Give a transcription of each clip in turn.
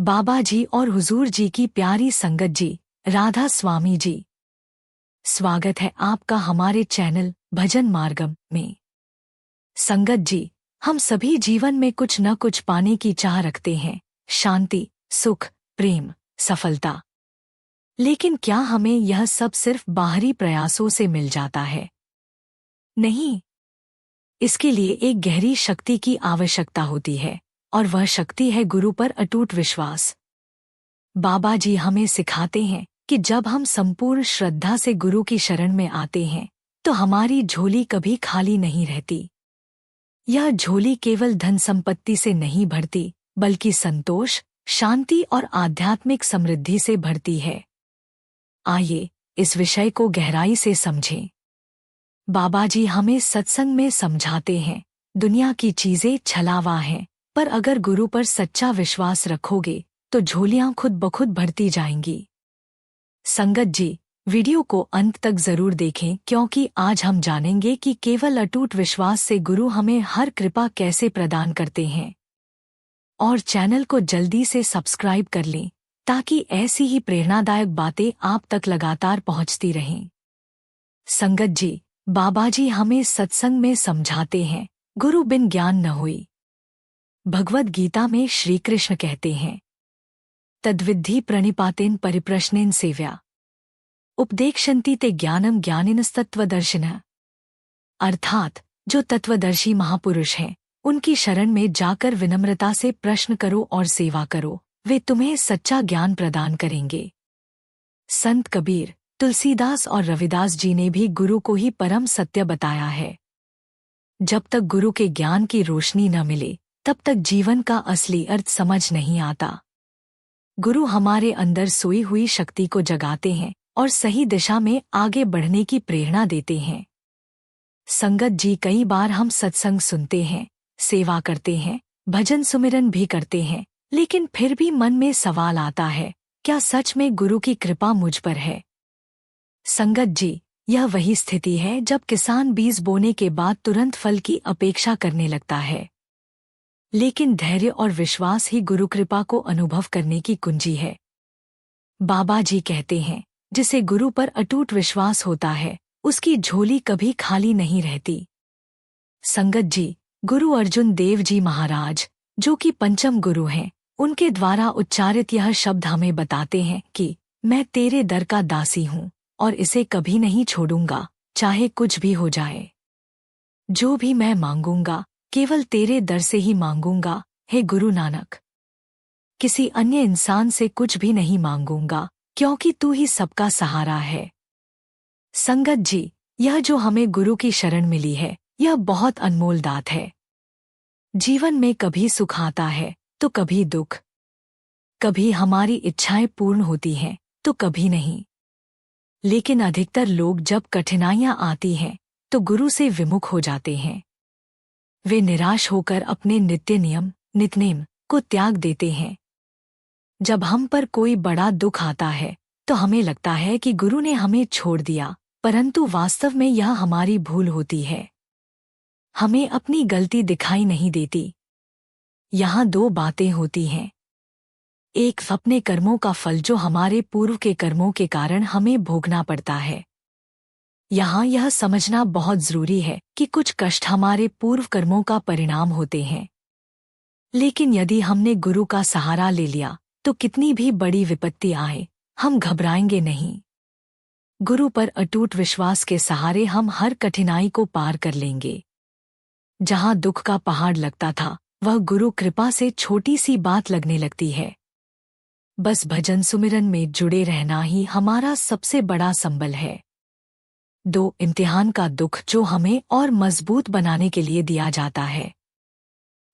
बाबा जी और हुजूर जी की प्यारी संगत जी, राधा स्वामी जी, स्वागत है आपका हमारे चैनल भजन मार्गम में। संगत जी, हम सभी जीवन में कुछ न कुछ पाने की चाह रखते हैं, शांति, सुख, प्रेम, सफलता। लेकिन क्या हमें यह सब सिर्फ बाहरी प्रयासों से मिल जाता है? नहीं, इसके लिए एक गहरी शक्ति की आवश्यकता होती है, और वह शक्ति है गुरु पर अटूट विश्वास। बाबा जी हमें सिखाते हैं कि जब हम संपूर्ण श्रद्धा से गुरु की शरण में आते हैं तो हमारी झोली कभी खाली नहीं रहती। यह झोली केवल धन संपत्ति से नहीं भरती, बल्कि संतोष, शांति और आध्यात्मिक समृद्धि से भरती है। आइए इस विषय को गहराई से समझें। बाबा जी हमें सत्संग में समझाते हैं, दुनिया की चीजें छलावा हैं, पर अगर गुरु पर सच्चा विश्वास रखोगे तो झोलियां खुद ब खुद भरती जाएंगी। संगत जी, वीडियो को अंत तक जरूर देखें, क्योंकि आज हम जानेंगे कि केवल अटूट विश्वास से गुरु हमें हर कृपा कैसे प्रदान करते हैं। और चैनल को जल्दी से सब्सक्राइब कर लें ताकि ऐसी ही प्रेरणादायक बातें आप तक लगातार पहुंचती रहें। संगत जी, बाबा जी हमें सत्संग में समझाते हैं, गुरु बिन ज्ञान न होई। भगवद गीता में श्री कृष्ण कहते हैं, तद्विद्धि प्रणिपातेन परिप्रश्नेन सेव्या उपदेक्षन्ति ते ज्ञानम ज्ञानिनस्तत्वदर्शिनः। अर्थात जो तत्वदर्शी महापुरुष हैं, उनकी शरण में जाकर विनम्रता से प्रश्न करो और सेवा करो, वे तुम्हें सच्चा ज्ञान प्रदान करेंगे। संत कबीर, तुलसीदास और रविदास जी ने भी गुरु को ही परम सत्य बताया है। जब तक गुरु के ज्ञान की रोशनी न मिले, तब तक जीवन का असली अर्थ समझ नहीं आता। गुरु हमारे अंदर सोई हुई शक्ति को जगाते हैं और सही दिशा में आगे बढ़ने की प्रेरणा देते हैं। संगत जी, कई बार हम सत्संग सुनते हैं, सेवा करते हैं, भजन सुमिरन भी करते हैं, लेकिन फिर भी मन में सवाल आता है, क्या सच में गुरु की कृपा मुझ पर है? संगत जी, यह वही स्थिति है जब किसान बीज बोने के बाद तुरंत फल की अपेक्षा करने लगता है। लेकिन धैर्य और विश्वास ही गुरु कृपा को अनुभव करने की कुंजी है। बाबा जी कहते हैं, जिसे गुरु पर अटूट विश्वास होता है, उसकी झोली कभी खाली नहीं रहती। संगत जी, गुरु अर्जुन देव जी महाराज, जो कि पंचम गुरु हैं, उनके द्वारा उच्चारित यह शब्द हमें बताते हैं कि मैं तेरे दर का दासी हूँ और इसे कभी नहीं छोड़ूंगा, चाहे कुछ भी हो जाए। जो भी मैं मांगूंगा केवल तेरे दर से ही मांगूंगा, हे गुरु नानक। किसी अन्य इंसान से कुछ भी नहीं मांगूंगा, क्योंकि तू ही सबका सहारा है। संगत जी, यह जो हमें गुरु की शरण मिली है, यह बहुत अनमोल दात है। जीवन में कभी सुख आता है तो कभी दुख, कभी हमारी इच्छाएं पूर्ण होती हैं तो कभी नहीं। लेकिन अधिकतर लोग जब कठिनाइयां आती हैं तो गुरु से विमुख हो जाते हैं। वे निराश होकर अपने नित्य नियम, नितनेम को त्याग देते हैं। जब हम पर कोई बड़ा दुख आता है तो हमें लगता है कि गुरु ने हमें छोड़ दिया, परंतु वास्तव में यह हमारी भूल होती है। हमें अपनी गलती दिखाई नहीं देती। यहाँ दो बातें होती हैं। एक, अपने कर्मों का फल जो हमारे पूर्व के कर्मों के कारण हमें भोगना पड़ता है। यहाँ यह समझना बहुत जरूरी है कि कुछ कष्ट हमारे पूर्व कर्मों का परिणाम होते हैं। लेकिन यदि हमने गुरु का सहारा ले लिया तो कितनी भी बड़ी विपत्ति आए, हम घबराएंगे नहीं। गुरु पर अटूट विश्वास के सहारे हम हर कठिनाई को पार कर लेंगे। जहाँ दुख का पहाड़ लगता था, वह गुरु कृपा से छोटी सी बात लगने लगती है। बस भजन सुमिरन में जुड़े रहना ही हमारा सबसे बड़ा संबल है। 2, इम्तिहान का दुख जो हमें और मजबूत बनाने के लिए दिया जाता है।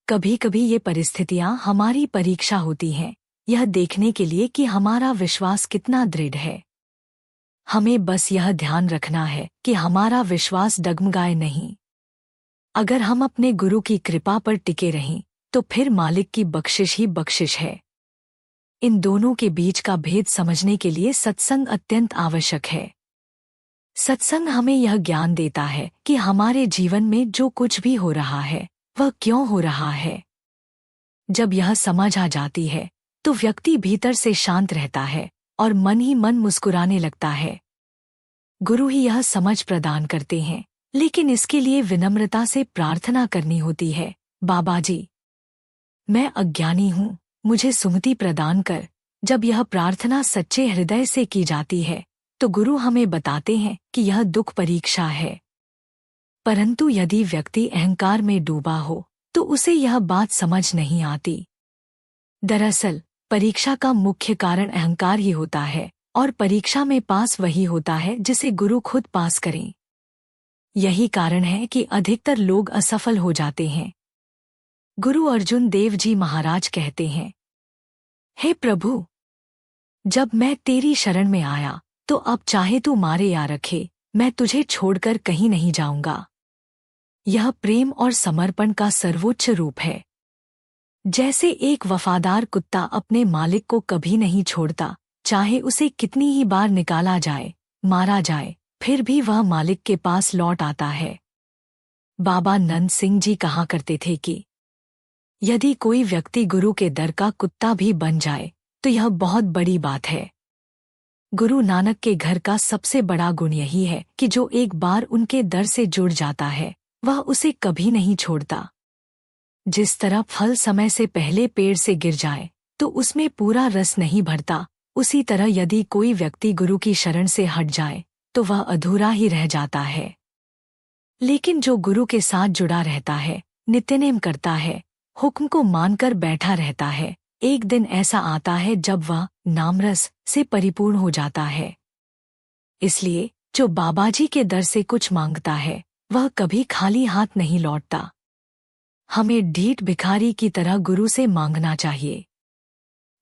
कभी कभी ये परिस्थितियां हमारी परीक्षा होती हैं, यह देखने के लिए कि हमारा विश्वास कितना दृढ़ है। हमें बस यह ध्यान रखना है कि हमारा विश्वास डगमगाए नहीं। अगर हम अपने गुरु की कृपा पर टिके रहें तो फिर मालिक की बख्शिश ही बख्शिश है। इन दोनों के बीच का भेद समझने के लिए सत्संग अत्यंत आवश्यक है। सत्संग हमें यह ज्ञान देता है कि हमारे जीवन में जो कुछ भी हो रहा है, वह क्यों हो रहा है। जब यह समझ आ जाती है तो व्यक्ति भीतर से शांत रहता है और मन ही मन मुस्कुराने लगता है। गुरु ही यह समझ प्रदान करते हैं, लेकिन इसके लिए विनम्रता से प्रार्थना करनी होती है। बाबा जी, मैं अज्ञानी हूँ, मुझे सुमति प्रदान कर। जब यह प्रार्थना सच्चे हृदय से की जाती है तो गुरु हमें बताते हैं कि यह दुख परीक्षा है। परंतु यदि व्यक्ति अहंकार में डूबा हो तो उसे यह बात समझ नहीं आती। दरअसल परीक्षा का मुख्य कारण अहंकार ही होता है और परीक्षा में पास वही होता है जिसे गुरु खुद पास करें। यही कारण है कि अधिकतर लोग असफल हो जाते हैं। गुरु अर्जुन देव जी महाराज कहते हैं, हे प्रभु, जब मैं तेरी शरण में आया तो अब चाहे तू मारे या रखे, मैं तुझे छोड़कर कहीं नहीं जाऊंगा। यह प्रेम और समर्पण का सर्वोच्च रूप है। जैसे एक वफादार कुत्ता अपने मालिक को कभी नहीं छोड़ता, चाहे उसे कितनी ही बार निकाला जाए, मारा जाए, फिर भी वह मालिक के पास लौट आता है। बाबा नंद सिंह जी कहा करते थे कि यदि कोई व्यक्ति गुरु के दर का कुत्ता भी बन जाए तो यह बहुत बड़ी बात है। गुरु नानक के घर का सबसे बड़ा गुण यही है कि जो एक बार उनके दर से जुड़ जाता है वह उसे कभी नहीं छोड़ता। जिस तरह फल समय से पहले पेड़ से गिर जाए तो उसमें पूरा रस नहीं भरता, उसी तरह यदि कोई व्यक्ति गुरु की शरण से हट जाए तो वह अधूरा ही रह जाता है। लेकिन जो गुरु के साथ जुड़ा रहता है, नित्यनेम करता है, हुक्म को मानकर बैठा रहता है, एक दिन ऐसा आता है जब वह नामरस से परिपूर्ण हो जाता है। इसलिए जो बाबाजी के दर से कुछ मांगता है वह कभी खाली हाथ नहीं लौटता। हमें ढीठ भिखारी की तरह गुरु से मांगना चाहिए।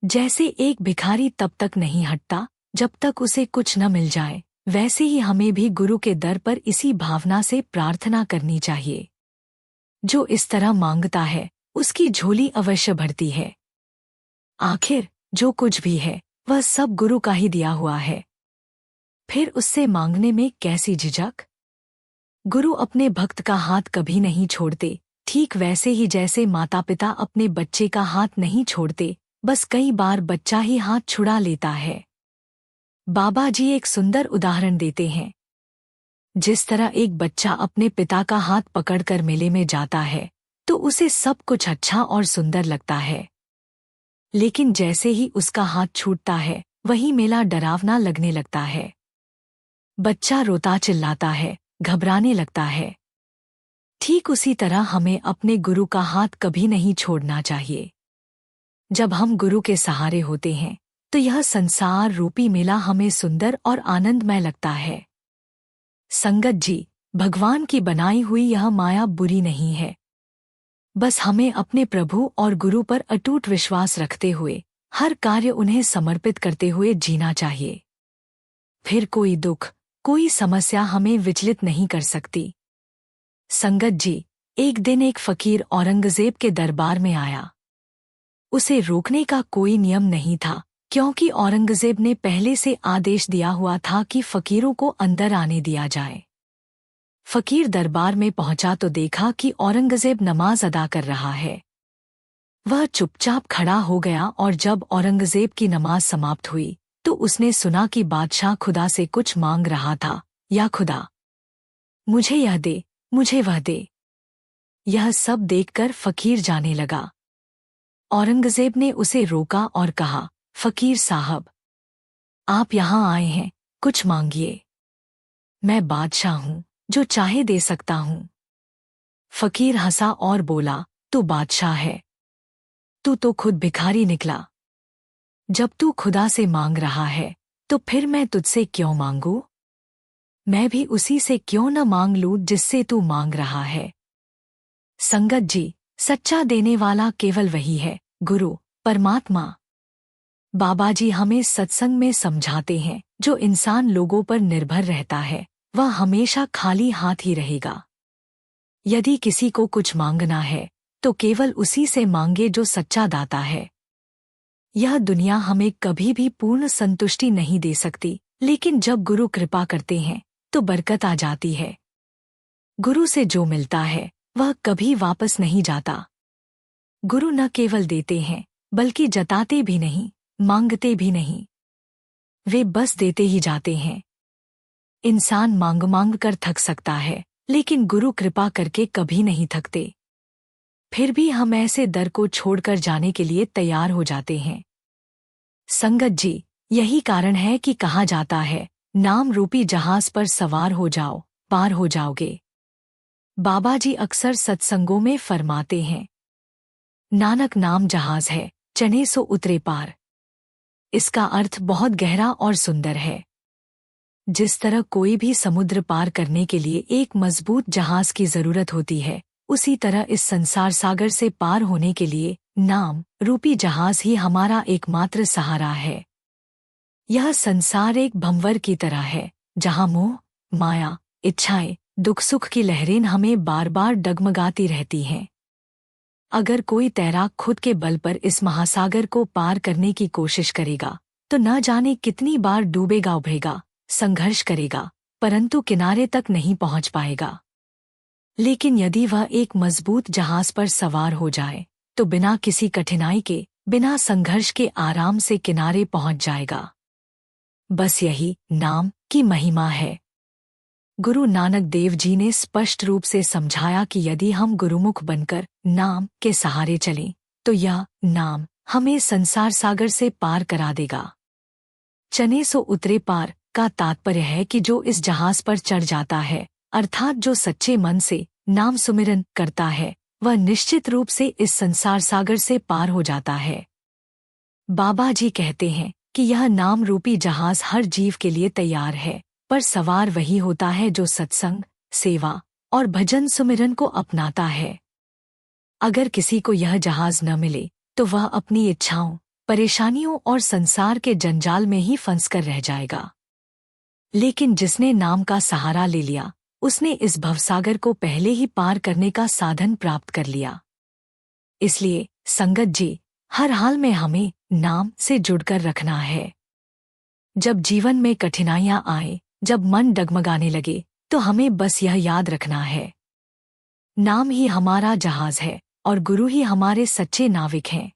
जैसे एक भिखारी तब तक नहीं हटता जब तक उसे कुछ न मिल जाए, वैसे ही हमें भी गुरु के दर पर इसी भावना से प्रार्थना करनी चाहिए। जो इस तरह मांगता है उसकी झोली अवश्य भरती है। आखिर जो कुछ भी है वह सब गुरु का ही दिया हुआ है, फिर उससे मांगने में कैसी झिझक। गुरु अपने भक्त का हाथ कभी नहीं छोड़ते, ठीक वैसे ही जैसे माता पिता अपने बच्चे का हाथ नहीं छोड़ते, बस कई बार बच्चा ही हाथ छुड़ा लेता है। बाबा जी एक सुंदर उदाहरण देते हैं। जिस तरह एक बच्चा अपने पिता का हाथ पकड़कर मेले में जाता है तो उसे सब कुछ अच्छा और सुंदर लगता है, लेकिन जैसे ही उसका हाथ छूटता है वही मेला डरावना लगने लगता है। बच्चा रोता चिल्लाता है, घबराने लगता है। ठीक उसी तरह हमें अपने गुरु का हाथ कभी नहीं छोड़ना चाहिए। जब हम गुरु के सहारे होते हैं तो यह संसार रूपी मेला हमें सुंदर और आनंदमय लगता है। संगत जी, भगवान की बनाई हुई यह माया बुरी नहीं है। बस हमें अपने प्रभु और गुरु पर अटूट विश्वास रखते हुए हर कार्य उन्हें समर्पित करते हुए जीना चाहिए। फिर कोई दुख, कोई समस्या हमें विचलित नहीं कर सकती। संगत जी, एक दिन एक फकीर औरंगजेब के दरबार में आया। उसे रोकने का कोई नियम नहीं था, क्योंकि औरंगजेब ने पहले से आदेश दिया हुआ था कि फकीरों को अंदर आने दिया जाए। फकीर दरबार में पहुंचा तो देखा कि औरंगजेब नमाज अदा कर रहा है। वह चुपचाप खड़ा हो गया और जब औरंगजेब की नमाज समाप्त हुई तो उसने सुना कि बादशाह खुदा से कुछ मांग रहा था। या खुदा, मुझे यह दे, मुझे वह दे। यह सब देखकर फकीर जाने लगा। औरंगजेब ने उसे रोका और कहा, फकीर साहब, आप यहाँ आए हैं, कुछ मांगिए। मैं बादशाह हूँ, जो चाहे दे सकता हूँ। फकीर हंसा और बोला, तू बादशाह है, तू तो खुद भिखारी निकला। जब तू खुदा से मांग रहा है तो फिर मैं तुझसे क्यों मांगू? मैं भी उसी से क्यों न मांग लूं जिससे तू मांग रहा है। संगत जी, सच्चा देने वाला केवल वही है, गुरु, परमात्मा। बाबा जी हमें सत्संग में समझाते हैं, जो इंसान लोगों पर निर्भर रहता है वह हमेशा खाली हाथ ही रहेगा। यदि किसी को कुछ मांगना है तो केवल उसी से मांगे जो सच्चा दाता है। यह दुनिया हमें कभी भी पूर्ण संतुष्टि नहीं दे सकती, लेकिन जब गुरु कृपा करते हैं तो बरकत आ जाती है। गुरु से जो मिलता है वह कभी वापस नहीं जाता। गुरु न केवल देते हैं बल्कि जताते भी नहीं, मांगते भी नहीं। वे बस देते ही जाते हैं। इंसान मांग मांग कर थक सकता है, लेकिन गुरु कृपा करके कभी नहीं थकते। फिर भी हम ऐसे दर को छोड़कर जाने के लिए तैयार हो जाते हैं। संगत जी, यही कारण है कि कहा जाता है, नाम रूपी जहाज पर सवार हो जाओ, पार हो जाओगे। बाबा जी अक्सर सत्संगों में फरमाते हैं, नानक नाम जहाज है, चढ़े सो उतरे पार। इसका अर्थ बहुत गहरा और सुंदर है। जिस तरह कोई भी समुद्र पार करने के लिए एक मजबूत जहाज की जरूरत होती है, उसी तरह इस संसार सागर से पार होने के लिए नाम रूपी जहाज ही हमारा एकमात्र सहारा है। यह संसार एक भंवर की तरह है, जहां मोह, माया, इच्छाएं, दुख सुख की लहरें हमें बार बार डगमगाती रहती हैं। अगर कोई तैराक खुद के बल पर इस महासागर को पार करने की कोशिश करेगा, तो न जाने कितनी बार डूबेगा, उभरेगा, संघर्ष करेगा, परंतु किनारे तक नहीं पहुंच पाएगा। लेकिन यदि वह एक मजबूत जहाज पर सवार हो जाए, तो बिना किसी कठिनाई के, बिना संघर्ष के आराम से किनारे पहुंच जाएगा। बस यही नाम की महिमा है। गुरु नानक देव जी ने स्पष्ट रूप से समझाया कि यदि हम गुरुमुख बनकर नाम के सहारे चलें, तो यह नाम हमें संसार सागर से पार करा देगा। चने सो उतरे पार का तात्पर्य है कि जो इस जहाज पर चढ़ जाता है, अर्थात जो सच्चे मन से नाम सुमिरन करता है, वह निश्चित रूप से इस संसार सागर से पार हो जाता है। बाबा जी कहते हैं कि यह नाम रूपी जहाज हर जीव के लिए तैयार है, पर सवार वही होता है जो सत्संग, सेवा और भजन सुमिरन को अपनाता है। अगर किसी को यह जहाज न मिले, तो वह अपनी इच्छाओं, परेशानियों और संसार के जंजाल में ही फंसकर रह जाएगा। लेकिन जिसने नाम का सहारा ले लिया, उसने इस भवसागर को पहले ही पार करने का साधन प्राप्त कर लिया। इसलिए संगत जी, हर हाल में हमें नाम से जुड़कर रखना है। जब जीवन में कठिनाइयां आए, जब मन डगमगाने लगे, तो हमें बस यह याद रखना है, नाम ही हमारा जहाज है और गुरु ही हमारे सच्चे नाविक हैं।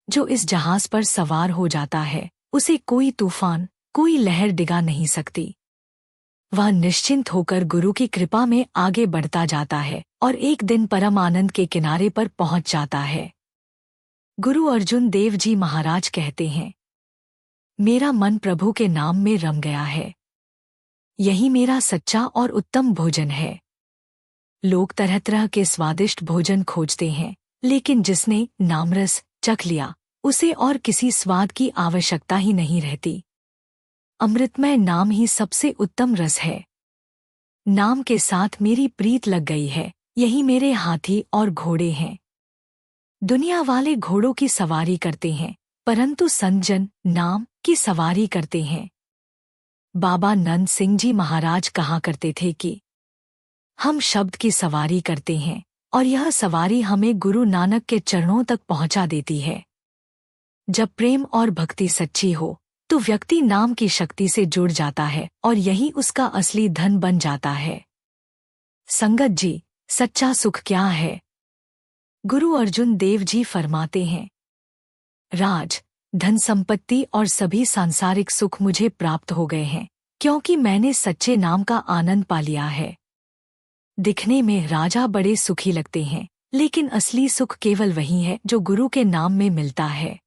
जो इस जहाज पर सवार हो जाता है, उसे कोई तूफान, कोई लहर डिगा नहीं सकती। वह निश्चिंत होकर गुरु की कृपा में आगे बढ़ता जाता है और एक दिन परम आनंद के किनारे पर पहुंच जाता है। गुरु अर्जुन देव जी महाराज कहते हैं, मेरा मन प्रभु के नाम में रम गया है। यही मेरा सच्चा और उत्तम भोजन है। लोग तरह तरह के स्वादिष्ट भोजन खोजते हैं, लेकिन जिसने नामरस चख लिया, उसे और किसी स्वाद की आवश्यकता ही नहीं रहती। अमृतमय नाम ही सबसे उत्तम रस है। नाम के साथ मेरी प्रीत लग गई है, यही मेरे हाथी और घोड़े हैं। दुनिया वाले घोड़ों की सवारी करते हैं, परंतु संत जन नाम की सवारी करते हैं। बाबा नंद सिंह जी महाराज कहा करते थे कि हम शब्द की सवारी करते हैं और यह सवारी हमें गुरु नानक के चरणों तक पहुंचा देती है। जब प्रेम और भक्ति सच्ची हो, तो व्यक्ति नाम की शक्ति से जुड़ जाता है और यही उसका असली धन बन जाता है। संगत जी, सच्चा सुख क्या है? गुरु अर्जुन देव जी फरमाते हैं, राज, धन संपत्ति और सभी सांसारिक सुख मुझे प्राप्त हो गए हैं, क्योंकि मैंने सच्चे नाम का आनंद पा लिया है। दिखने में राजा बड़े सुखी लगते हैं, लेकिन असली सुख केवल वही है जो गुरु के नाम में मिलता है।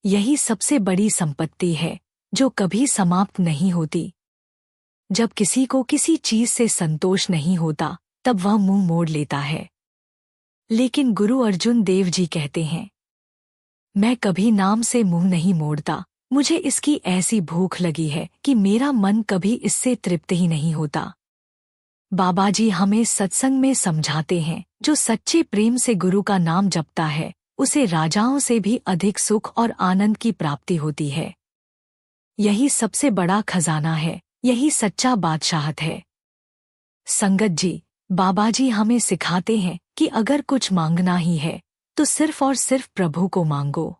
यही सबसे बड़ी संपत्ति है, जो कभी समाप्त नहीं होती। जब किसी को किसी चीज से संतोष नहीं होता, तब वह मुंह मोड़ लेता है। लेकिन गुरु अर्जुन देव जी कहते हैं, मैं कभी नाम से मुंह नहीं मोड़ता। मुझे इसकी ऐसी भूख लगी है कि मेरा मन कभी इससे तृप्त ही नहीं होता। बाबा जी हमें सत्संग में समझाते हैं, जो सच्चे प्रेम से गुरु का नाम जपता है, उसे राजाओं से भी अधिक सुख और आनंद की प्राप्ति होती है। यही सबसे बड़ा खजाना है, यही सच्चा बादशाहत है। संगत जी, बाबा जी हमें सिखाते हैं कि अगर कुछ मांगना ही है, तो सिर्फ और सिर्फ प्रभु को मांगो।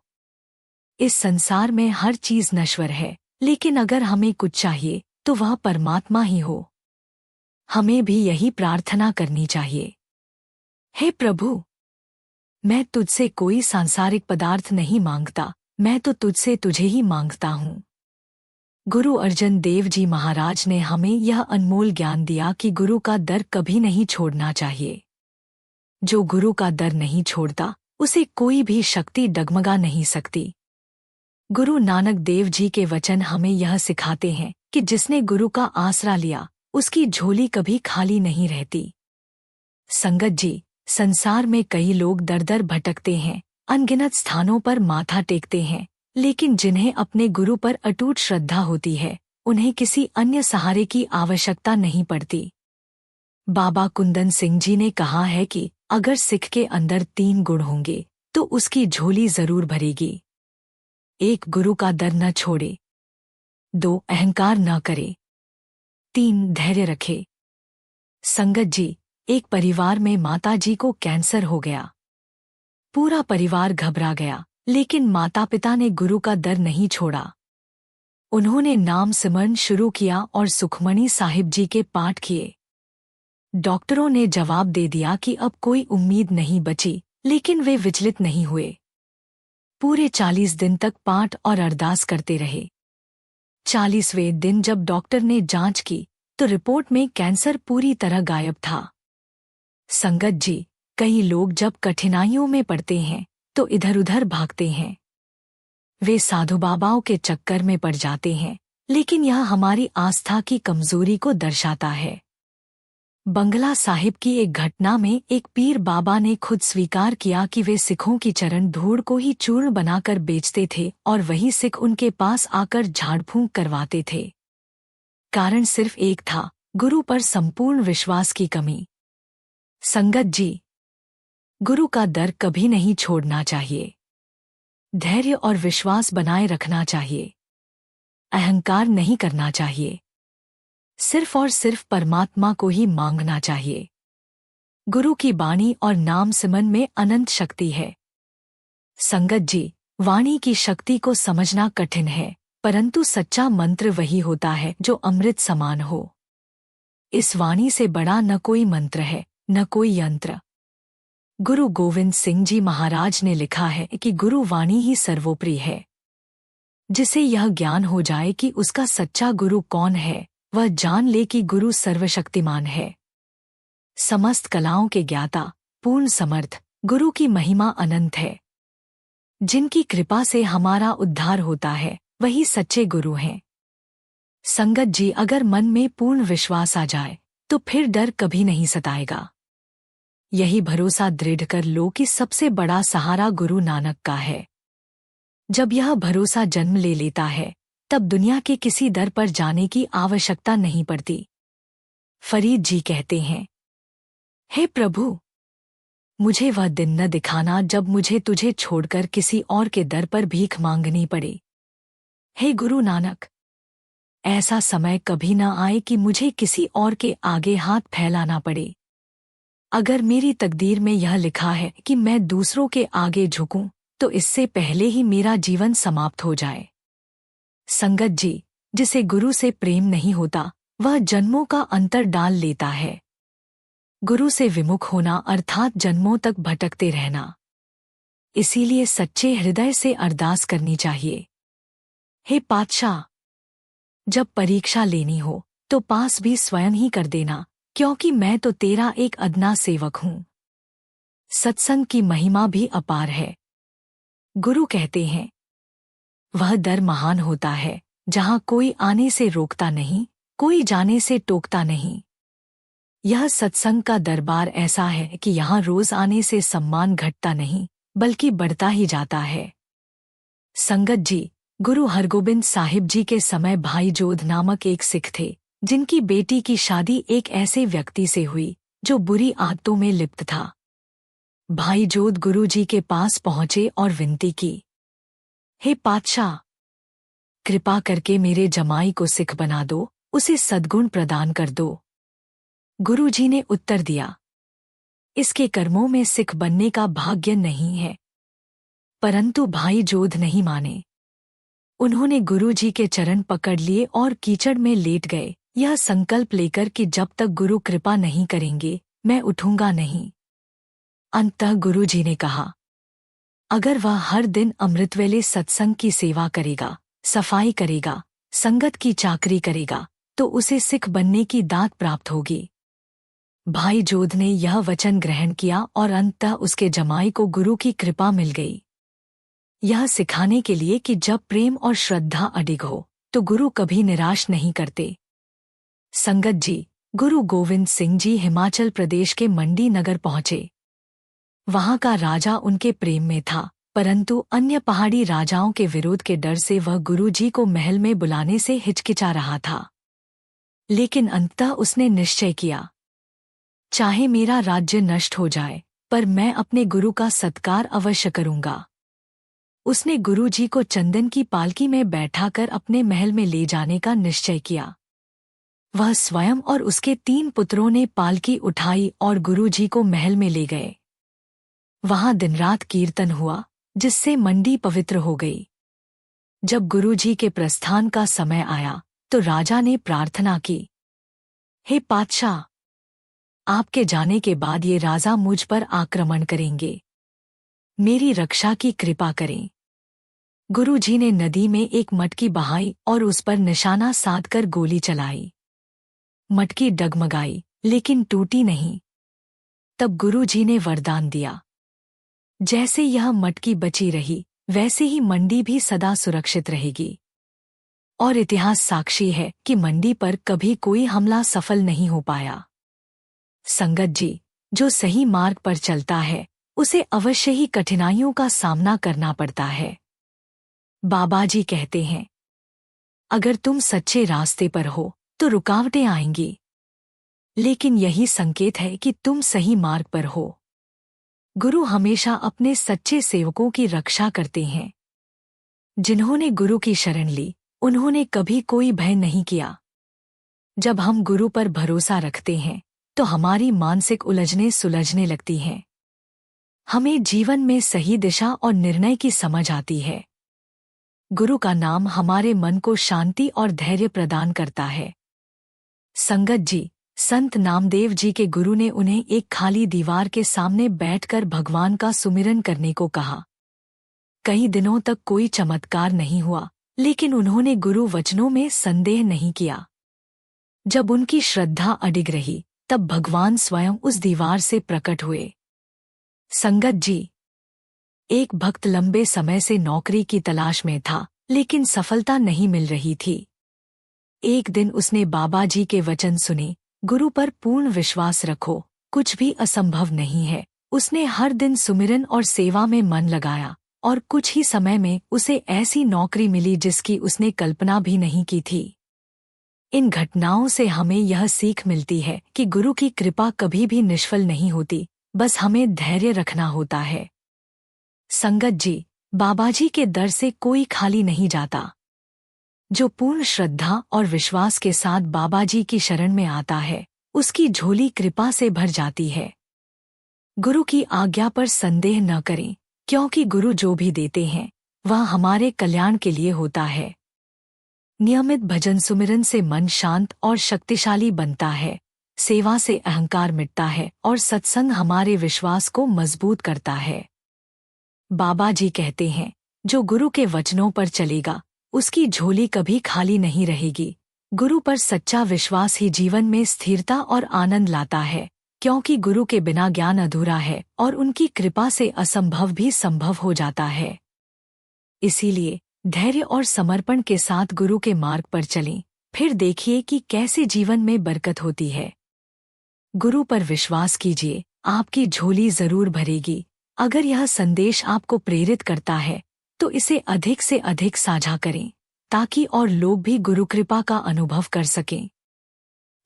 इस संसार में हर चीज नश्वर है, लेकिन अगर हमें कुछ चाहिए, तो वह परमात्मा ही हो। हमें भी यही प्रार्थना करनी चाहिए, हे प्रभु, मैं तुझसे कोई सांसारिक पदार्थ नहीं मांगता, मैं तो तुझसे तुझे ही मांगता हूँ। गुरु अर्जन देव जी महाराज ने हमें यह अनमोल ज्ञान दिया कि गुरु का दर कभी नहीं छोड़ना चाहिए। जो गुरु का दर नहीं छोड़ता, उसे कोई भी शक्ति डगमगा नहीं सकती। गुरु नानक देव जी के वचन हमें यह सिखाते हैं कि जिसने गुरु का आसरा लिया, उसकी झोली कभी खाली नहीं रहती। संगत जी, संसार में कई लोग दर दर भटकते हैं, अनगिनत स्थानों पर माथा टेकते हैं, लेकिन जिन्हें अपने गुरु पर अटूट श्रद्धा होती है, उन्हें किसी अन्य सहारे की आवश्यकता नहीं पड़ती। बाबा कुंदन सिंह जी ने कहा है कि अगर सिख के अंदर 3 गुण होंगे तो उसकी झोली जरूर भरेगी। 1. गुरु का दर न छोड़े। 2. अहंकार न करे। 3. धैर्य रखे। संगत जी, एक परिवार में माता जी को कैंसर हो गया। पूरा परिवार घबरा गया, लेकिन माता पिता ने गुरु का दर नहीं छोड़ा। उन्होंने नाम सिमरन शुरू किया और सुखमणि साहिब जी के पाठ किए। डॉक्टरों ने जवाब दे दिया कि अब कोई उम्मीद नहीं बची, लेकिन वे विचलित नहीं हुए। पूरे 40 दिन तक पाठ और अरदास करते रहे। 40वें दिन जब डॉक्टर ने जांच की तो रिपोर्ट में कैंसर पूरी तरह गायब था। संगत जी, कई लोग जब कठिनाइयों में पड़ते हैं तो इधर उधर भागते हैं। वे साधु बाबाओं के चक्कर में पड़ जाते हैं, लेकिन यह हमारी आस्था की कमजोरी को दर्शाता है। बंगला साहिब की एक घटना में एक पीर बाबा ने खुद स्वीकार किया कि वे सिखों की चरण धूड़ को ही चूर्ण बनाकर बेचते थे और वही सिख उनके पास आकर झाड़ फूंक करवाते थे। कारण सिर्फ एक था, गुरु पर संपूर्ण विश्वास की कमी। संगत जी, गुरु का दर कभी नहीं छोड़ना चाहिए। धैर्य और विश्वास बनाए रखना चाहिए। अहंकार नहीं करना चाहिए। सिर्फ और सिर्फ परमात्मा को ही मांगना चाहिए। गुरु की वाणी और नाम सिमरन में अनंत शक्ति है। संगत जी, वाणी की शक्ति को समझना कठिन है, परंतु सच्चा मंत्र वही होता है जो अमृत समान हो। इस वाणी से बड़ा न कोई मंत्र है, न कोई यंत्र। गुरु गोविंद सिंह जी महाराज ने लिखा है कि गुरु वाणी ही सर्वोपरि है। जिसे यह ज्ञान हो जाए कि उसका सच्चा गुरु कौन है, वह जान ले कि गुरु सर्वशक्तिमान है। समस्त कलाओं के ज्ञाता, पूर्ण समर्थ, गुरु की महिमा अनंत है। जिनकी कृपा से हमारा उद्धार होता है, वही सच्चे गुरु हैं। संगत जी, अगर मन में पूर्ण विश्वास आ जाए तो फिर डर कभी नहीं सताएगा। यही भरोसा दृढ़ कर लो कि सबसे बड़ा सहारा गुरु नानक का है। जब यह भरोसा जन्म ले लेता है, तब दुनिया के किसी दर पर जाने की आवश्यकता नहीं पड़ती। फरीद जी कहते हैं, हे प्रभु, मुझे वह दिन न दिखाना जब मुझे तुझे छोड़कर किसी और के दर पर भीख मांगनी पड़े। हे गुरु नानक, ऐसा समय कभी न आए कि मुझे किसी और के आगे हाथ फैलाना पड़े। अगर मेरी तकदीर में यह लिखा है कि मैं दूसरों के आगे झुकूं, तो इससे पहले ही मेरा जीवन समाप्त हो जाए। संगत जी, जिसे गुरु से प्रेम नहीं होता, वह जन्मों का अंतर डाल लेता है। गुरु से विमुख होना अर्थात जन्मों तक भटकते रहना। इसीलिए सच्चे हृदय से अरदास करनी चाहिए। हे पातशाह, जब परीक्षा लेनी हो तो पास भी स्वयं ही कर देना, क्योंकि मैं तो तेरा एक अदना सेवक हूँ। सत्संग की महिमा भी अपार है। गुरु कहते हैं, वह दर महान होता है जहाँ कोई आने से रोकता नहीं, कोई जाने से टोकता नहीं। यह सत्संग का दरबार ऐसा है कि यहाँ रोज आने से सम्मान घटता नहीं, बल्कि बढ़ता ही जाता है। संगत जी, गुरु हरगोबिंद साहिब जी के समय भाई जोध नामक एक सिख थे, जिनकी बेटी की शादी एक ऐसे व्यक्ति से हुई जो बुरी आदतों में लिप्त था। भाई जोध गुरु जी के पास पहुंचे और विनती की, हे पातशाह, कृपा करके मेरे जमाई को सिख बना दो, उसे सद्गुण प्रदान कर दो। गुरु जी ने उत्तर दिया, इसके कर्मों में सिख बनने का भाग्य नहीं है। परंतु भाई जोध नहीं माने। उन्होंने गुरु जी के चरण पकड़ लिए और कीचड़ में लेट गए, यह संकल्प लेकर कि जब तक गुरु कृपा नहीं करेंगे, मैं उठूंगा नहीं। अंततः गुरुजी ने कहा, अगर वह हर दिन अमृतवेले सत्संग की सेवा करेगा, सफाई करेगा, संगत की चाकरी करेगा, तो उसे सिख बनने की दात प्राप्त होगी। भाई जोध ने यह वचन ग्रहण किया और अंततः उसके जमाई को गुरु की कृपा मिल गई। यह सिखाने के लिए कि जब प्रेम और श्रद्धा अडिग हो तो गुरु कभी निराश नहीं करते। संगत जी, गुरु गोविंद सिंह जी हिमाचल प्रदेश के मंडी नगर पहुंचे। वहां का राजा उनके प्रेम में था, परंतु अन्य पहाड़ी राजाओं के विरोध के डर से वह गुरुजी को महल में बुलाने से हिचकिचा रहा था। लेकिन अंततः उसने निश्चय किया, चाहे मेरा राज्य नष्ट हो जाए, पर मैं अपने गुरु का सत्कार अवश्य करूंगा। उसने गुरुजी को चंदन की पालकी में बैठाकर अपने महल में ले जाने का निश्चय किया। वह स्वयं और उसके 3 पुत्रों ने पालकी उठाई और गुरुजी को महल में ले गए। वहां दिन रात कीर्तन हुआ, जिससे मंडी पवित्र हो गई। जब गुरुजी के प्रस्थान का समय आया तो राजा ने प्रार्थना की, हे पातशाह, आपके जाने के बाद ये राजा मुझ पर आक्रमण करेंगे, मेरी रक्षा की कृपा करें। गुरुजी ने नदी में एक मटकी बहाई और उस पर निशाना साधकर गोली चलाई। मटकी डगमगाई लेकिन टूटी नहीं। तब गुरुजी ने वरदान दिया, जैसे यह मटकी बची रही वैसे ही मंडी भी सदा सुरक्षित रहेगी। और इतिहास साक्षी है कि मंडी पर कभी कोई हमला सफल नहीं हो पाया। संगत जी, जो सही मार्ग पर चलता है उसे अवश्य ही कठिनाइयों का सामना करना पड़ता है। बाबा जी कहते हैं, अगर तुम सच्चे रास्ते पर हो तो रुकावटें आएंगी, लेकिन यही संकेत है कि तुम सही मार्ग पर हो। गुरु हमेशा अपने सच्चे सेवकों की रक्षा करते हैं। जिन्होंने गुरु की शरण ली उन्होंने कभी कोई भय नहीं किया। जब हम गुरु पर भरोसा रखते हैं तो हमारी मानसिक उलझनें सुलझने लगती हैं। हमें जीवन में सही दिशा और निर्णय की समझ आती है। गुरु का नाम हमारे मन को शांति और धैर्य प्रदान करता है। संगत जी, संत नामदेव जी के गुरु ने उन्हें एक खाली दीवार के सामने बैठकर भगवान का सुमिरन करने को कहा। कई दिनों तक कोई चमत्कार नहीं हुआ, लेकिन उन्होंने गुरु वचनों में संदेह नहीं किया। जब उनकी श्रद्धा अडिग रही तब भगवान स्वयं उस दीवार से प्रकट हुए। संगत जी, एक भक्त लंबे समय से नौकरी की तलाश में था, लेकिन सफलता नहीं मिल रही थी। एक दिन उसने बाबा जी के वचन सुने, गुरु पर पूर्ण विश्वास रखो, कुछ भी असंभव नहीं है। उसने हर दिन सुमिरन और सेवा में मन लगाया और कुछ ही समय में उसे ऐसी नौकरी मिली जिसकी उसने कल्पना भी नहीं की थी। इन घटनाओं से हमें यह सीख मिलती है कि गुरु की कृपा कभी भी निष्फल नहीं होती, बस हमें धैर्य रखना होता है। संगत जी, बाबाजी के दर से कोई खाली नहीं जाता। जो पूर्ण श्रद्धा और विश्वास के साथ बाबाजी की शरण में आता है, उसकी झोली कृपा से भर जाती है। गुरु की आज्ञा पर संदेह न करें, क्योंकि गुरु जो भी देते हैं वह हमारे कल्याण के लिए होता है। नियमित भजन सुमिरन से मन शांत और शक्तिशाली बनता है, सेवा से अहंकार मिटता है और सत्संग हमारे विश्वास को मजबूत करता है। बाबा जी कहते हैं, जो गुरु के वचनों पर चलेगा उसकी झोली कभी खाली नहीं रहेगी। गुरु पर सच्चा विश्वास ही जीवन में स्थिरता और आनंद लाता है, क्योंकि गुरु के बिना ज्ञान अधूरा है और उनकी कृपा से असंभव भी संभव हो जाता है। इसीलिए धैर्य और समर्पण के साथ गुरु के मार्ग पर चलें, फिर देखिए कि कैसे जीवन में बरकत होती है। गुरु पर विश्वास कीजिए, आपकी झोली जरूर भरेगी। अगर यह संदेश आपको प्रेरित करता है तो इसे अधिक से अधिक साझा करें, ताकि और लोग भी गुरु कृपा का अनुभव कर सकें।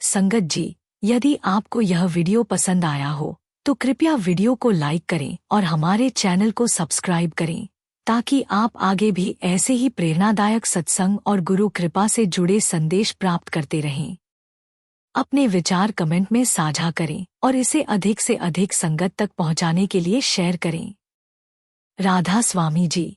संगत जी, यदि आपको यह वीडियो पसंद आया हो तो कृपया वीडियो को लाइक करें और हमारे चैनल को सब्सक्राइब करें, ताकि आप आगे भी ऐसे ही प्रेरणादायक सत्संग और गुरु कृपा से जुड़े संदेश प्राप्त करते रहें। अपने विचार कमेंट में साझा करें और इसे अधिक से अधिक संगत तक पहुंचाने के लिए शेयर करें। राधा स्वामी जी।